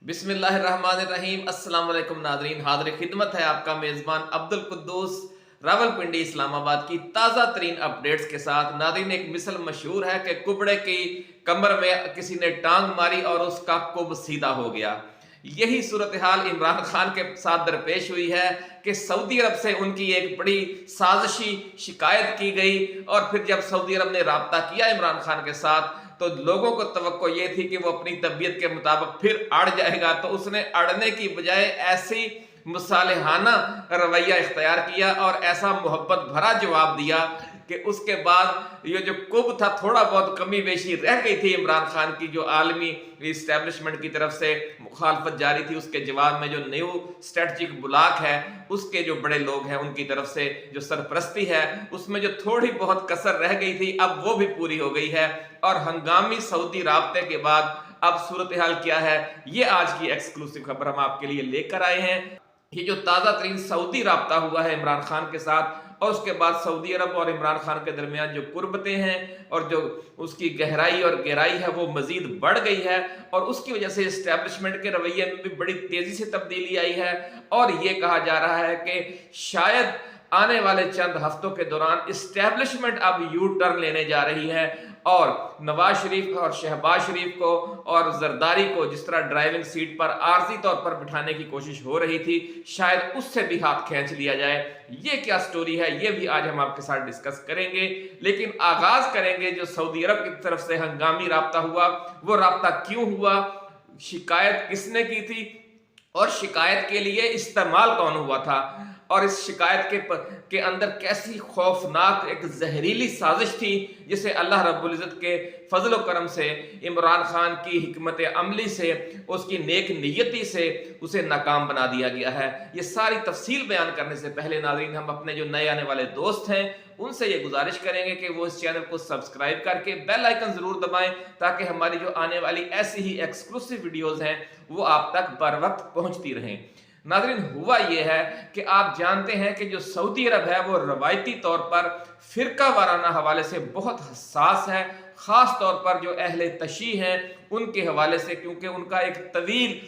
बिस्मिल्लाहिर्रहमानिर्रहीम। अस्सलाम वालेकुम नादरीन, हाज़िर खिदमत है आपका मेज़बान अब्दुल कुद्दूस रावलपिंडी इस्लामाबाद की ताज़ा तरीन अपडेट्स के साथ। नादरीन, एक मिसल मशहूर है कि कुबड़े की कमर में किसी ने टांग मारी और उसका कुब सीधा हो गया। यही सूरत हाल इमरान खान के साथ दरपेश हुई है कि सऊदी अरब से उनकी एक बड़ी साजिशी शिकायत की गई और फिर जब सऊदी अरब ने राब्ता किया इमरान खान के साथ तो लोगों को तवक्को ये थी कि वो अपनी तबीयत के मुताबिक फिर अड़ जाएगा, तो उसने अड़ने की बजाय ऐसी मुसालिहाना रवैया इख्तियार किया और ऐसा मोहब्बत भरा जवाब दिया कि उसके बाद ये जो कुब था, थोड़ा बहुत कमी बेशी रह गई थी इमरान खान की जो आलमी इस्टेब्लिशमेंट की तरफ से मुखालफत जारी थी, उसके जवाब में जो न्यू स्ट्रेटजिक ब्लॉक है उसके जो बड़े लोग हैं उनकी तरफ से जो सरपरस्ती है उसमें जो थोड़ी बहुत कसर रह गई थी अब वो भी पूरी हो गई है। और हंगामी सऊदी राब्ते के बाद अब सूरत हाल क्या है, ये आज की एक्सक्लूसिव खबर हम आपके लिए लेकर आए हैं। ये जो ताज़ा तरीन सऊदी राब्ता हुआ है इमरान खान के साथ और उसके बाद सऊदी अरब और इमरान खान के दरमियान जो कुर्बतें हैं और जो उसकी गहराई और गहराई है वो मजीद बढ़ गई है और उसकी वजह से इस्टेब्लिशमेंट के रवैये में भी बड़ी तेजी से तब्दीली आई है। और ये कहा जा रहा है कि शायद आने वाले चंद हफ्तों के दौरान इस्टेब्लिशमेंट अब यू टर्न लेने जा रही है और नवाज शरीफ और शहबाज शरीफ को और जरदारी को जिस तरह ड्राइविंग सीट पर आर्जी तौर पर बिठाने की कोशिश हो रही थी, शायद उससे भी हाथ खींच लिया जाए। ये क्या स्टोरी है, ये भी आज हम आपके साथ डिस्कस करेंगे। लेकिन आगाज करेंगे जो सऊदी अरब की तरफ से हंगामी राब्ता हुआ, वो राब्ता क्यों हुआ, शिकायत किसने की थी और शिकायत के लिए इस्तेमाल कौन हुआ था और इस शिकायत के अंदर कैसी खौफनाक एक जहरीली साजिश थी जिसे अल्लाह रब्बुल इज़्ज़त के फजल व करम से, इमरान खान की हिकमत अमली से, उसकी नेक नियति से उसे नाकाम बना दिया गया है। ये सारी तफसील बयान करने से पहले नाज़रीन, हम अपने जो नए आने वाले दोस्त हैं उनसे ये गुजारिश करेंगे कि वो इस चैनल को सब्सक्राइब करके बेल आइकन जरूर दबाएं ताकि हमारी जो आने वाली ऐसी ही एक्सक्लूसिव वीडियोस हैं वो आप तक बर वक्त पहुंचती रहें। नाज़रीन, हुआ ये है कि आप जानते हैं कि जो सऊदी अरब है वो रवायती तौर पर फिरका वाराना हवाले से बहुत हसास है, ख़ास तौर पर जो अहले तशी हैं उनके हवाले से, क्योंकि उनका एक तवील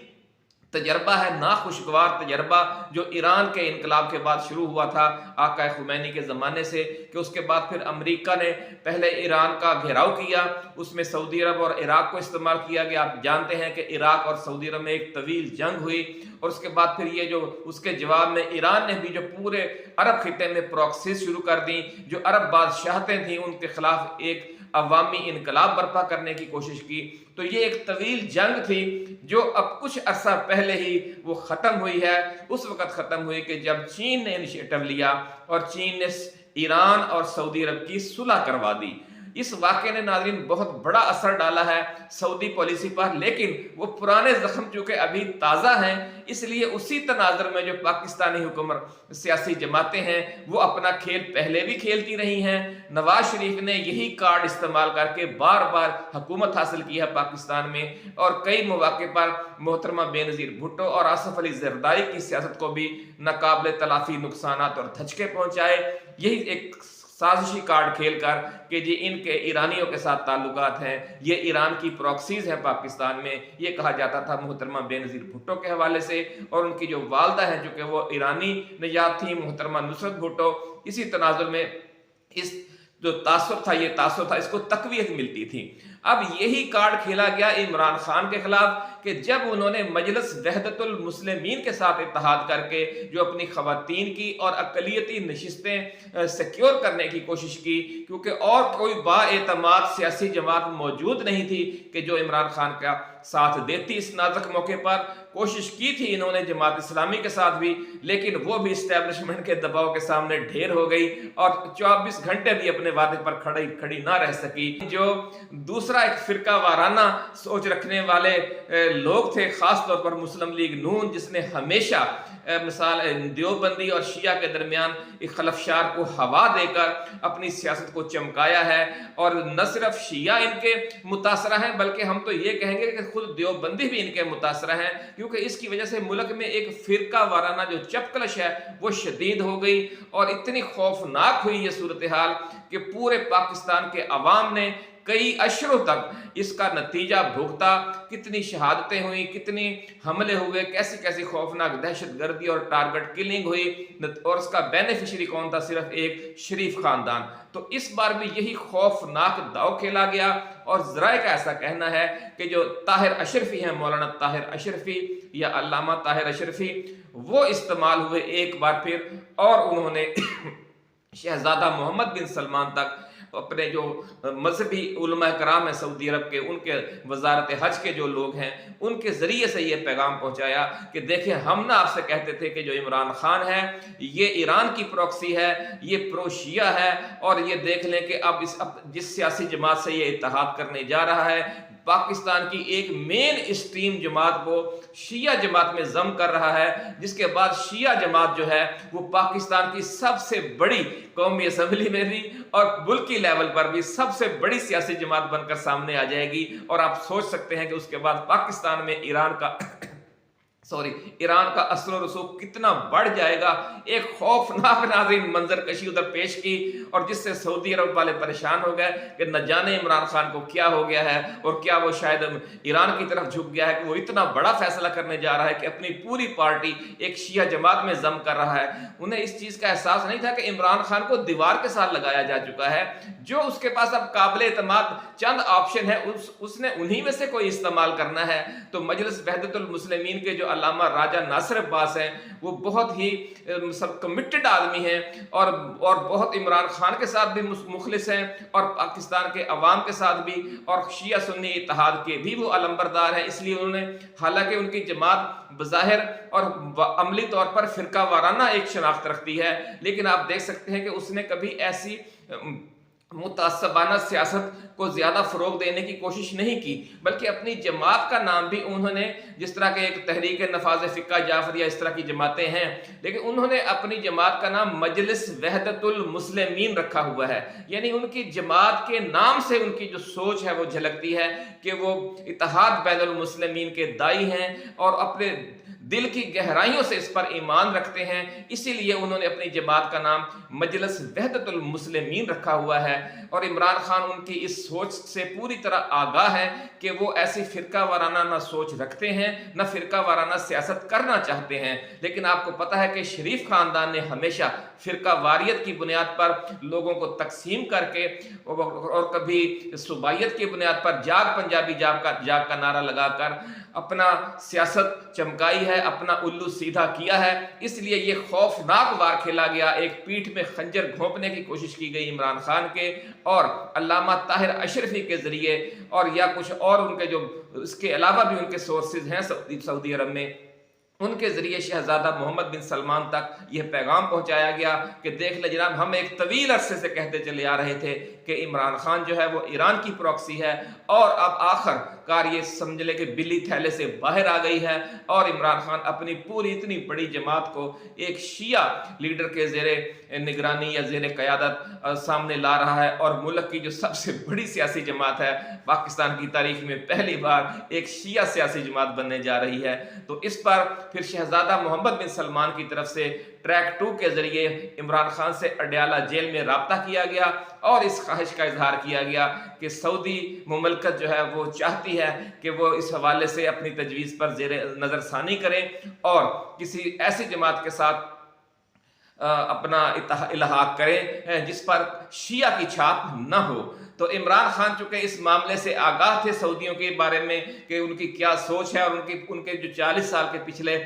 तजर्बा है, नाखुशगवार तजर्बा जो ईरान के इनकलाब के बाद शुरू हुआ था आका खुमैनी के ज़माने से, कि उसके बाद फिर अमेरिका ने पहले ईरान का घेराव किया, उसमें सऊदी अरब और इराक को इस्तेमाल किया गया। आप जानते हैं कि इराक और सऊदी अरब में एक तवील जंग हुई और उसके बाद फिर ये जो उसके जवाब में ईरान ने भी जो पूरे अरब खिते में प्रॉक्सीज शुरू कर दी, जो अरब बादशाहतें थीं उनके खिलाफ एक अवामी इनकलाब बर्पा करने की कोशिश की। तो ये एक तवील जंग थी जो अब कुछ अरसा पहले ही वो ख़त्म हुई है। उस वक़्त ख़त्म हुई कि जब चीन ने इनिशिएटिव लिया और चीन ने ईरान और सऊदी अरब की सुलह करवा दी। इस वाक़े ने नाज़रीन बहुत बड़ा असर डाला है सऊदी पॉलिसी पर, लेकिन वो पुराने ज़ख्म चूँकि अभी ताज़ा हैं इसलिए उसी तनाज़ुर में जो पाकिस्तानी हुकूमत सियासी जमातें हैं वो अपना खेल पहले भी खेलती रही हैं। नवाज शरीफ ने यही कार्ड इस्तेमाल करके बार बार हुकूमत हासिल की है पाकिस्तान में और कई मौके पर मोहतरमा बेनज़ीर भुट्टो और आसिफ अली जरदारी की सियासत को भी नाकाबिले तलाफ़ी नुकसानात और धचके पहुँचाए। यही एक साजिशी कार्ड खेलकर कि जी इनके ईरानियों के साथ ताल्लुकात हैं, ये ईरान की प्रॉक्सीज हैं पाकिस्तान में, ये कहा जाता था मोहतरमा बेनज़ीर भुट्टो के हवाले से। और उनकी जो वालदा है जो कि वो ईरानी निजात थी, मोहतरमा नुसरत भुट्टो, इसी तनाजुर में इस जो तासुर था, ये तासुर था, इसको तकवीत मिलती थी। अब यही कार्ड खेला गया इमरान खान के खिलाफ कि जब उन्होंने मजलिस वहदतुल मुस्लिमीन के साथ इत्तेहाद करके जो अपनी खवातीन की और अक़लियती नशिस्तें सिक्योर करने की कोशिश की, क्योंकि और कोई बाएतमाद सियासी जमात मौजूद नहीं थी कि जो इमरान खान का साथ देती। इस नाजुक मौके पर कोशिश की थी इन्होंने जमात इस्लामी के साथ भी, लेकिन वो भी इस्टेब्लिशमेंट के दबाव के सामने ढेर हो गई और 24 घंटे भी अपने वादे पर खड़ी ना रह सकी। जो दूसरा एक फिरका वाराना सोच रखने वाले लोग थे, खास तौर पर मुस्लिम लीग नून, जिसने हमेशा मिसाल देवबंदी और शिया के दरमियान एक खलफशार को हवा देकर अपनी सियासत को चमकाया है। और न सिर्फ शिया इनके मुतासरा हैं बल्कि हम तो ये कहेंगे कि खुद देवबंदी भी इनके मुतासरा हैं, क्योंकि इसकी वजह से मुल्क में एक फिरका वाराना जो चपकलश है वो शदीद हो गई और इतनी खौफनाक हुई ये सूरत हाल कि पूरे पाकिस्तान के अवाम ने कई अशरों तक इसका नतीजा भुगता, कितनी शहादतें हुई, कितनी हमले हुए, कैसी कैसी खौफनाक दहशतगर्दी और टारगेट किलिंग हुई, और उसका बेनिफिशियरी कौन था? सिर्फ एक शरीफ खानदान। तो इस बार भी यही खौफनाक दाव खेला गया, और ज़राए का ऐसा कहना है कि जो ताहिर अशरफी हैं, मौलाना ताहिर अशरफी या अल्लामा ताहिर अशरफी, वो इस्तेमाल हुए एक बार फिर, और उन्होंने शहजादा मोहम्मद बिन सलमान तक अपने जो मजहबी उलमा कराम है सऊदी अरब के, उनके वजारत हज के जो लोग हैं, उनके ज़रिए से ये पैगाम पहुंचाया कि देखें, हम ना आपसे कहते थे कि जो इमरान खान है ये ईरान की प्रॉक्सी है, ये प्रोशिया है, और ये देख लें कि अब जिस सियासी जमात से ये इत्तेहाद करने जा रहा है, पाकिस्तान की एक मेन स्ट्रीम जमात को शिया जमात में जम कर रहा है, जिसके बाद शिया जमात जो है वो पाकिस्तान की सबसे बड़ी कौमी असम्बली में भी और मुल्की लेवल पर भी सबसे बड़ी सियासी जमात बनकर सामने आ जाएगी। और आप सोच सकते हैं कि उसके बाद पाकिस्तान में ईरान का असर और रसूख कितना बढ़ जाएगा। एक खौफनाक नाज़रीन मंजर कशी उधर पेश की, और जिससे सऊदी अरब वाले परेशान हो गए कि न जाने इमरान खान को क्या हो गया है, और क्या वो शायद ईरान की तरफ झुक गया है कि वो इतना बड़ा फैसला करने जा रहा है कि अपनी पूरी पार्टी एक शिया जमात में जम कर रहा है। उन्हें इस चीज़ का एहसास नहीं था कि इमरान खान को दीवार के साथ लगाया जा चुका है। जो उसके पास अब काबिल एतमाद चंद ऑप्शन है, उसने उन्हीं में से कोई इस्तेमाल करना है। तो मजलिस वहदतुल मुस्लिमीन के जो अल्लामा राजा नासिर अब्बास हैं, वो बहुत ही सब कमिटेड आदमी हैं, और बहुत इमरान खान के साथ भी मुखलिस हैं, और पाकिस्तान के अवाम के साथ भी, और शिया सुन्नी इत्तेहाद के भी वो अलंबरदार हैं। इसलिए उन्होंने, हालांकि उनकी जमात बज़ाहिर और अमली तौर पर फिरका वाराना एक शनाख्त रखती है, लेकिन आप देख सकते हैं कि उसने कभी ऐसी मुतासबाना सियासत को ज़्यादा फ़रोग़ देने की कोशिश नहीं की, बल्कि अपनी जमात का नाम भी उन्होंने, जिस तरह के एक तहरीक नफाज़ फ़िक़्ह जाफ़रिया इस तरह की जमातें हैं, लेकिन उन्होंने अपनी जमात का नाम मजलिस वहदतुल मुस्लिमीन रखा हुआ है। यानी उनकी जमात के नाम से उनकी जो सोच है वो झलकती है कि वो इत्तेहाद बैनुल मुस्लिमीन के दाई हैं, और अपने दिल की गहराइयों से इस पर ईमान रखते हैं। इसीलिए उन्होंने अपनी जमात का नाम मजलिस वहदतुल मुस्लिमीन रखा हुआ है। और इमरान खान उनकी इस सोच से पूरी तरह आगाह है कि वो ऐसी फिरका वाराना ना सोच रखते हैं, ना फिरका वाराना सियासत करना चाहते हैं। लेकिन आपको पता है कि शरीफ खानदान ने हमेशा फिरका वारियत की बुनियाद पर लोगों को तकसीम करके, और कभी सूबाइयत की बुनियाद पर जाग पंजाबी जाग का नारा लगाकर अपना सियासत चमकाई है, अपना उल्लू सीधा किया है। इसलिए ये खौफनाक वार खेला गया, एक पीठ में खंजर घोंपने की कोशिश की गई इमरान खान के और अल्लामा ताहिर अशरफी के जरिए, और या कुछ और उनके जो इसके अलावा भी उनके सोर्सेज हैं सऊदी अरब में, उनके जरिए शहजादा मोहम्मद बिन सलमान तक यह पैगाम पहुंचाया गया कि देख ले जनाब, हम एक तवील अरसे से कहते चले आ रहे थे कि इमरान खान जो है वो ईरान की प्रॉक्सी है, और अब आखिरकार ये समझ ले कि बिल्ली थैले से बाहर आ गई है, और इमरान खान अपनी पूरी इतनी बड़ी जमात को एक शिया लीडर के ज़ेरे निगरानी या ज़ेरे क़यादत सामने ला रहा है। और मुल्क की जो सबसे बड़ी सियासी जमात है, पाकिस्तान की तारीख में पहली बार एक शिया सियासी जमात बनने जा रही है। तो इस पर फिर शहजादा मोहम्मद बिन सलमान की तरफ से ट्रैक 2 के जरिए इमरान खान से अडयाला जेल में राब्ता किया गया, और इस ख्वाहिश का इजहार किया गया कि सऊदी मुमलकत जो है वो चाहती है कि वो इस हवाले से अपनी तजवीज़ पर ज़ेरे नज़रसानी करें, और किसी ऐसी जमात के साथ अपना इल्हाक करें जिस पर शिया की छाप न हो। तो इमरान खान चूंकि इस मामले से आगाह थे सऊदियों के बारे में कि उनकी क्या सोच है, और उनके जो 40 साल के पिछले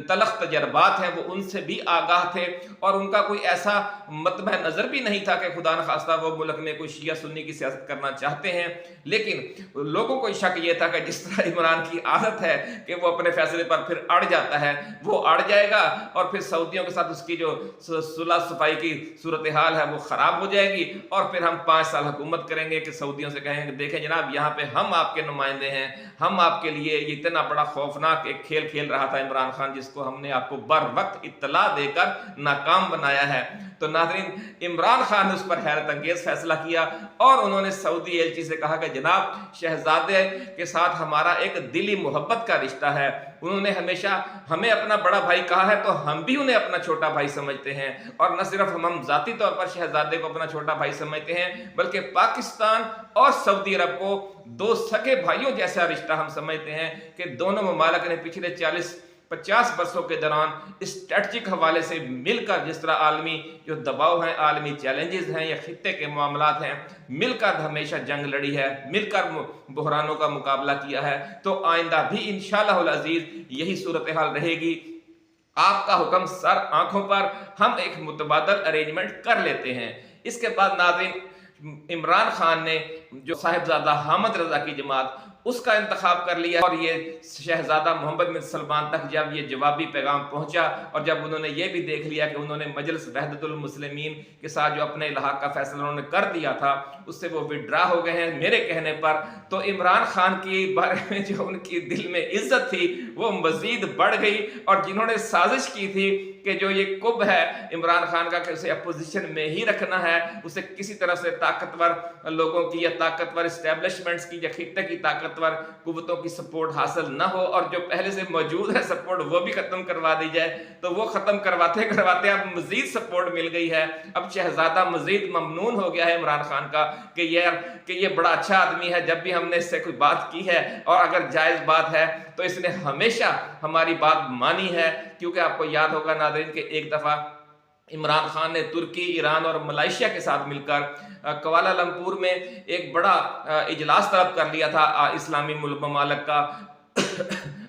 तलख तजर्बात हैं वो उनसे भी आगाह थे, और उनका कोई ऐसा मतबह नज़र भी नहीं था कि खुदा न खास्ता वो मुल्क में कोई शिया सुन्नी की सियासत करना चाहते हैं। लेकिन लोगों को शक ये था कि जिस तरह इमरान की आदत है कि वो अपने फैसले पर फिर अड़ जाता है, वो अड़ जाएगा, और फिर सऊदियों के साथ उसकी जो सुलह सफाई की सूरत हाल है वो ख़राब हो जाएगी, और फिर हम 5 साल हुकूमत करेंगे कि सऊदियों से कहेंगे देखें जनाब, यहाँ पे हम आपके नुमाइंदे हैं, हम आपके लिए ये इतना बड़ा खौफनाक एक खेल खेल रहा था इमरान खान, जिसको हमने आपको बर वक्त इत्तला देकर नाकाम बनाया है। तो नाज़रीन इमरान खान ने उस पर हैरत अंगेज फैसला किया और उन्होंने सऊदी एलची से कहा कि जनाब शहजादे के साथ हमारा एक दिली मोहब्बत का रिश्ता है, उन्होंने हमेशा हमें अपना बड़ा भाई कहा है तो हम भी उन्हें अपना छोटा भाई समझते हैं, और न सिर्फ हम ज़ाती तौर पर शहजादे को अपना छोटा भाई समझते हैं बल्कि पाकिस्तान और सऊदी अरब को दो सगे भाइयों जैसा रिश्ता हम समझते हैं कि दोनों ममालिक ने पिछले 40-50 वर्षों के दौरान स्ट्रेटजिक हवाले से मिलकर जिस तरह आलमी जो दबाव हैं, आलमी चैलेंजेस हैं या खित्ते के मामलात हैं, मिलकर हमेशा जंग लड़ी है, मिलकर बहरानों का मुकाबला किया है। तो आइंदा भी इंशाअल्लाह अज़ीज़ यही सूरत हाल रहेगी। आपका हुक्म सर आंखों पर, हम एक मुतबादल अरेंजमेंट कर लेते हैं। इसके बाद नाज़रीन इमरान खान ने जो साहिबजादा हामिद रजा की जमात उसका इंतखाब कर लिया, और ये शहजादा मोहम्मद बिन सलमान तक जब ये जवाबी पैगाम पहुंचा और जब उन्होंने ये भी देख लिया कि उन्होंने मजलिस वहदतुल मुस्लिमीन के साथ जो अपने इलाहा का फैसला उन्होंने कर दिया था उससे वो विड्रा हो गए हैं मेरे कहने पर, तो इमरान खान के बारे में जो उनकी दिल में इज्जत थी वो मजीद बढ़ गई। और जिन्होंने साजिश की थी कि जो ये कुब है इमरान खान का कि उसे अपोजिशन में ही रखना है, उसे किसी तरह से ताकतवर लोगों की या ताकतवर इस्टेब्लिशमेंट्स की या खित्ते की ताकतवर कुव्वतों की सपोर्ट हासिल ना हो, और जो पहले से मौजूद है सपोर्ट वो भी खत्म करवा दी जाए, तो वो खत्म करवाते करवाते अब मजीद सपोर्ट मिल गई है। अब शहजादा मजीद ममनून हो गया है इमरान खान का कि ये बड़ा अच्छा आदमी है, जब भी हमने इससे कोई बात की है और अगर जायज़ बात है तो इसने हमेशा हमारी बात मानी है। क्योंकि आपको याद होगा नाज़रीन कि एक दफ़ा इमरान खान ने तुर्की, ईरान और मलेशिया के साथ मिलकर कुआलालंपुर में एक बड़ा इजलास तलब कर लिया था इस्लामी ममालिक का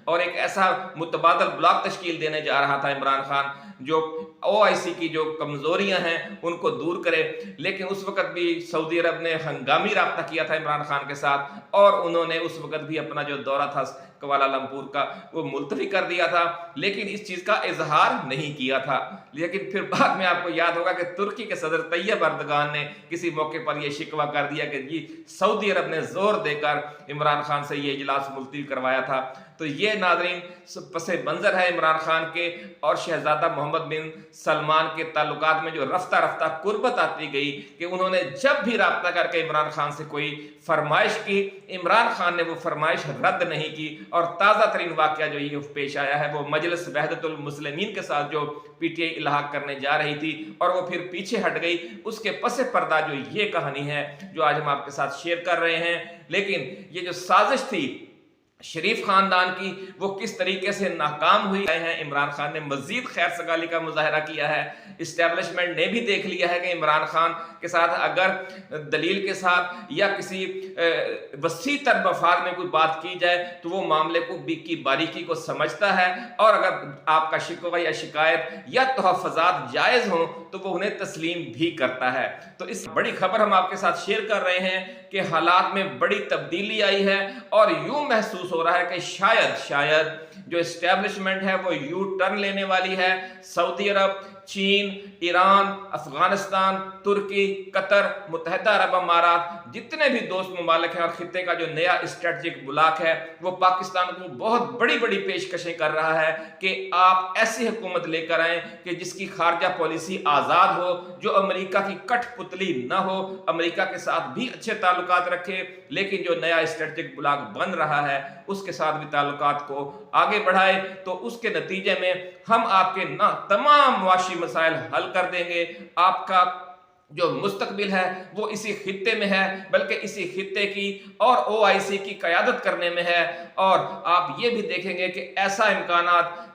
और एक ऐसा मुतबादल ब्लॉक तश्कील देने जा रहा था इमरान खान जो OIC की जो कमज़ोरियां हैं उनको दूर करे। लेकिन उस वक़्त भी सऊदी अरब ने हंगामी रब्ता किया था इमरान खान के साथ, और उन्होंने उस वक़्त भी अपना जो दौरा था कुआलालंपुर का वो मुलतवी कर दिया था, लेकिन इस चीज़ का इजहार नहीं किया था। लेकिन फिर बाद में आपको याद होगा कि तुर्की के सदर तैयब अर्दगान ने किसी मौके पर यह शिकवा कर दिया कि जी सऊदी अरब ने जोर देकर इमरान खान से ये इजलास मुलतवी करवाया था। तो ये नाज़रीन पसे मंजर है इमरान खान के और शहजादा मोहम्मद बिन सलमान के ताल्लुकात में जो रफ्ता रफ्ता कुर्बत आती गई कि उन्होंने जब भी रब्ता करके इमरान खान से कोई फरमाइश की, इमरान खान ने वो फरमाइश रद्द नहीं की। और ताज़ा तरीन वाक़या जो ये पेश आया है वो मजलिस वहदतुल मुस्लिमीन के साथ जो PTI इल्हाक करने जा रही थी और वो फिर पीछे हट गई, उसके पसे पर्दा जो ये कहानी है जो आज हम आपके साथ शेयर कर रहे हैं। लेकिन ये जो साजिश थी शरीफ खानदान की वो किस तरीके से नाकाम हुई है। इमरान खान ने मजीद खैर सगाली का मुजाहरा किया है, इस्टेब्लिशमेंट ने भी देख लिया है कि इमरान खान के साथ अगर दलील के साथ या किसी वसी तर मफाद में कोई बात की जाए तो वो मामले को की बारीकी को समझता है, और अगर आपका शिकवा या शिकायत या तहफ़्फ़ुज़ात जायज़ हों तो वो उन्हें तस्लीम भी करता है। तो इस बड़ी खबर हम आपके साथ शेयर कर रहे हैं कि हालात में बड़ी तब्दीली आई है और यूं महसूस हो रहा है कि शायद जो एस्टेब्लिशमेंट है वो यू टर्न लेने वाली है। सऊदी अरब, चीन, ईरान, अफगानिस्तान, तुर्की, कतर, मुत्तहिदा अरब अमारात, जितने भी दोस्त ममालिक हैं और खित्ते का जो नया स्ट्रेटजिक ब्लॉक है वो पाकिस्तान को बहुत बड़ी बड़ी पेशकशें कर रहा है कि आप ऐसी हुकूमत लेकर आएँ कि जिसकी खारजा पॉलिसी आज़ाद हो, जो अमेरिका की कठपुतली न हो, अमेरिका के साथ भी अच्छे ताल्लुकात रखे, लेकिन जो नया स्ट्रेटजिक ब्लॉक बन रहा है उसके साथ भी ताल्लुकात को आगे बढ़ाए। तो उसके नतीजे में हम आपके ना तमाम मुआशी मसाइल हल कर देंगे। आपका जो मुस्तकबिल है वो इसी खित्ते में है, बल्कि इसी खित्ते की और OIC की क़यादत करने में है। और आप ये भी देखेंगे कि ऐसे इम्कानात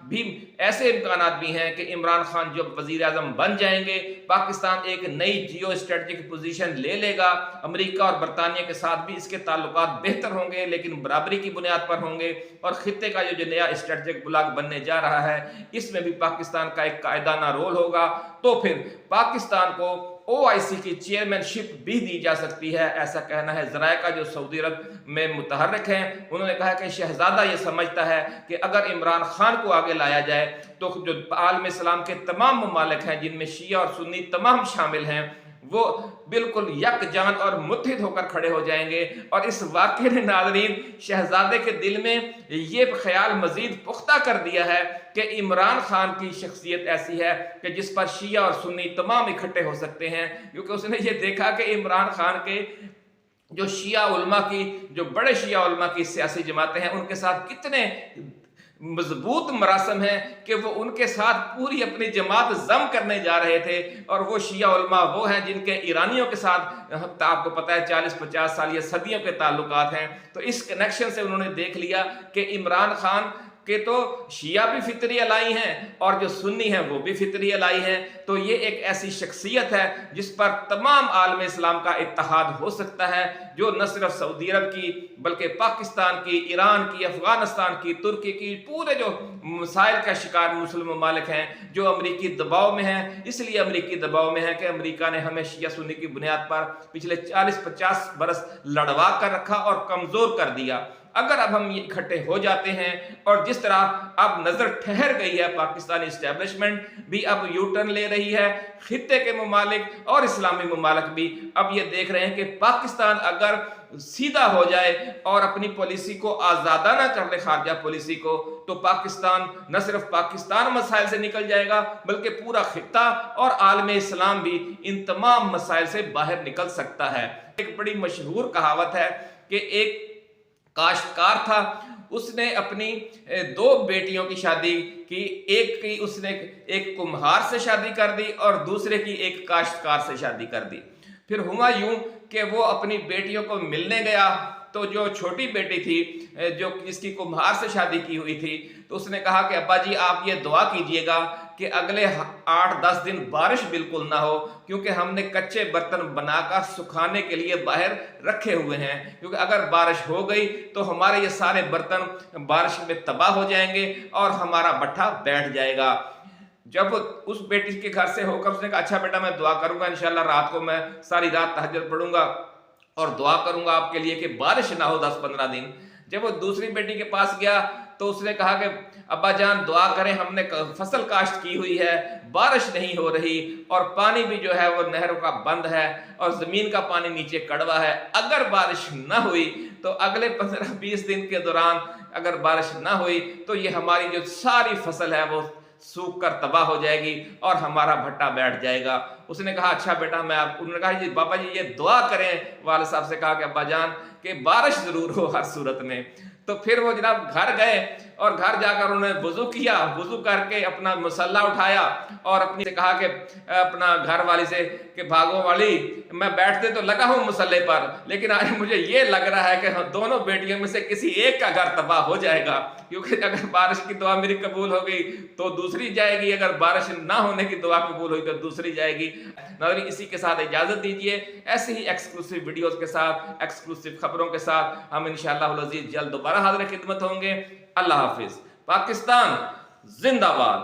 भी हैं कि इमरान खान जब वज़ीर आज़म बन जाएंगे, पाकिस्तान एक नई जियो स्ट्रेटजिक पोजीशन ले लेगा। अमेरिका और बरतानिया के साथ भी इसके ताल्लुकात बेहतर होंगे, लेकिन बराबरी की बुनियाद पर होंगे। और खित्ते का जो नया स्ट्रेटजिक ब्लॉक बनने जा रहा है इसमें भी पाकिस्तान का एक कायदाना रोल होगा। तो फिर पाकिस्तान को OIC की चेयरमैनशिप भी दी जा सकती है, ऐसा कहना है ज़राए का जो सऊदी अरब में मुतहर्रिक हैं। उन्होंने कहा कि शहजादा ये समझता है कि अगर इमरान खान को आगे लाया जाए तो जो आलम इस्लाम के तमाम ममालिक हैं जिनमें शिया और सुन्नी तमाम शामिल हैं وہ بالکل یکجان اور متحد ہو کر کھڑے ہو جائیں گے۔ اور اس واقعے نے ناظرین شہزادے کے دل میں یہ خیال مزید پختہ کر دیا ہے کہ عمران خان کی شخصیت ایسی ہے کہ جس پر شیعہ اور سنی تمام اکٹھے ہو سکتے ہیں، کیونکہ اس نے یہ دیکھا کہ عمران خان کے جو شیعہ علماء کی، جو بڑے شیعہ علماء کی سیاسی جماعتیں ہیں، ان کے ساتھ کتنے مضبوط مراسم ہیں کہ وہ ان کے ساتھ پوری اپنی جماعت ضم کرنے جا رہے تھے۔ اور وہ شیعہ علماء وہ ہیں جن کے ایرانیوں کے ساتھ آپ کو پتہ ہے 40-50 سال یا صدیوں کے تعلقات ہیں۔ تو اس کنیکشن سے انہوں نے دیکھ لیا کہ عمران خان کہ تو شیعہ بھی فطری الائی ہیں اور جو سنی ہیں وہ بھی فطری الائی ہیں، تو یہ ایک ایسی شخصیت ہے جس پر تمام عالم اسلام کا اتحاد ہو سکتا ہے، جو نہ صرف سعودی عرب کی بلکہ پاکستان کی، ایران کی، افغانستان کی، ترکی کی، پورے جو مسائل کا شکار مسلم ممالک ہیں جو امریکی دباؤ میں ہیں، اس لیے امریکی دباؤ میں ہیں کہ امریکہ نے ہمیں شیعہ سنی کی بنیاد پر پچھلے 40-50 برس لڑوا کر رکھا اور کمزور کر دیا۔ اگر اب ہم اکٹھے ہو جاتے ہیں اور جس طرح اب نظر ٹھہر گئی ہے، پاکستانی اسٹیبلشمنٹ بھی اب یو ٹرن لے رہی ہے، خطے کے ممالک اور اسلامی ممالک بھی اب یہ دیکھ رہے ہیں کہ پاکستان اگر سیدھا ہو جائے اور اپنی پالیسی کو آزادانہ کر لے، خارجہ پالیسی کو، تو پاکستان نہ صرف پاکستان مسائل سے نکل جائے گا بلکہ پورا خطہ اور عالم اسلام بھی ان تمام مسائل سے باہر نکل سکتا ہے۔ ایک بڑی مشہور کہاوت ہے کہ ایک کاشتکار تھا، اس نے اپنی 2 بیٹیوں کی شادی کی، ایک کی اس نے ایک کمہار سے شادی کر دی اور دوسرے کی ایک کاشتکار سے شادی کر دی۔ پھر ہوا یوں کہ وہ اپنی بیٹیوں کو ملنے گیا تو جو چھوٹی بیٹی تھی جو جس کی کمہار سے شادی کی ہوئی تھی، تو اس نے کہا کہ ابا جی آپ یہ دعا کیجئے گا کہ اگلے 8-10 دن بارش بالکل نہ ہو، کیونکہ ہم نے کچے برتن بنا کر سکھانے کے لیے باہر رکھے ہوئے ہیں، کیونکہ اگر بارش ہو گئی تو ہمارے یہ سارے برتن بارش میں تباہ ہو جائیں گے اور ہمارا بٹھا بیٹھ جائے گا۔ جب اس بیٹی کے گھر سے ہو کر اس نے کہا اچھا بیٹا میں دعا کروں گا، انشاءاللہ رات کو میں ساری رات تہجد پڑھوں گا اور دعا کروں گا آپ کے لیے کہ بارش نہ ہو 10-15 دن۔ جب وہ دوسری بیٹی کے پاس گیا تو اس نے کہا کہ ابا جان دعا کریں، ہم نے فصل کاشت کی ہوئی ہے، بارش نہیں ہو رہی اور پانی بھی جو ہے وہ نہروں کا بند ہے اور زمین کا پانی نیچے کڑوا ہے، اگر بارش نہ ہوئی تو اگلے 15-20 دن کے دوران اگر بارش نہ ہوئی تو یہ ہماری جو ساری فصل ہے وہ سوکھ کر تباہ ہو جائے گی اور ہمارا بھٹا بیٹھ جائے گا۔ اس نے کہا اچھا بیٹا میں آپ، انہوں نے کہا جی بابا جی یہ دعا کریں، والد صاحب سے کہا کہ ابا جان کہ بارش ضرور ہو ہر صورت میں۔ تو پھر وہ جناب گھر گئے اور گھر جا کر انہوں نے وضو کیا، وضو کر کے اپنا مسلح اٹھایا اور اپنی سے کہا کہ اپنا گھر والی سے کہ بھاگو والی میں بیٹھتے تو لگا ہوں مسلح پر، لیکن آج مجھے یہ لگ رہا ہے کہ دونوں بیٹیوں میں سے کسی ایک کا گھر تباہ ہو جائے گا، کیونکہ اگر بارش کی دعا میری قبول ہو گئی تو دوسری جائے گی، اگر بارش نہ ہونے کی دعا قبول ہوئی تو دوسری جائے گی۔ ناظرین اسی کے ساتھ اجازت دیجیے، ایسے ہی ایکسکلوسیو ویڈیوز کے ساتھ، ایکسکلوسیو خبروں کے ساتھ ہم انشاءاللہ العزیز جلد دوبارہ حاضر خدمت ہوں گے۔ اللہ حافظ۔ پاکستان زندہ باد۔